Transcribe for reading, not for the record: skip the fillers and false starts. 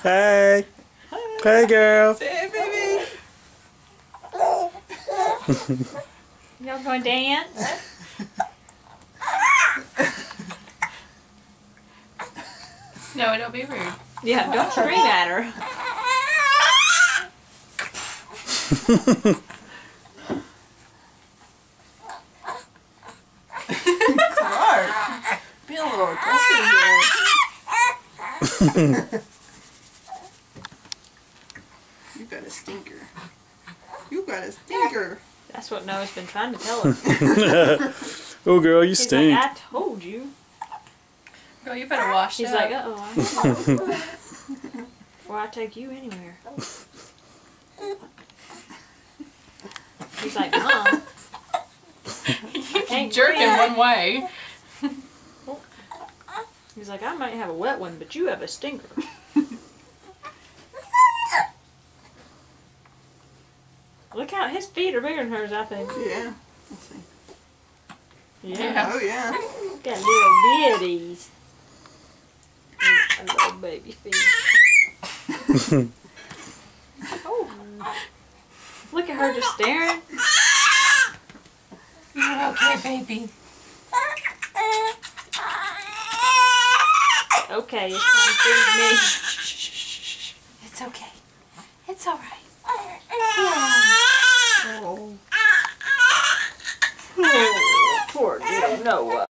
Hey. Hey, girl. Say hey, baby. Y'all going to dance? No, don't be rude. Yeah, don't scream at her. Smart. Be a little aggressive here. You got a stinker. You got a stinker. That's what Noah's been trying to tell her. Oh, girl, you He's stink. like, I told you. Girl, you better wash She's up. like, uh-oh. Before I take you anywhere. He's like, Mom. You can't keep jerking do one way. He's like, I might have a wet one, but you have a stinker. Look how his feet are bigger than hers, I think. Yeah. Let's see. Yeah. Oh, yeah. Got little bitties. A little baby feet. Oh. Look at her just staring. You're okay, baby. Okay, it's time to feed me. It's okay. It's all right. Oh, poor little Noah.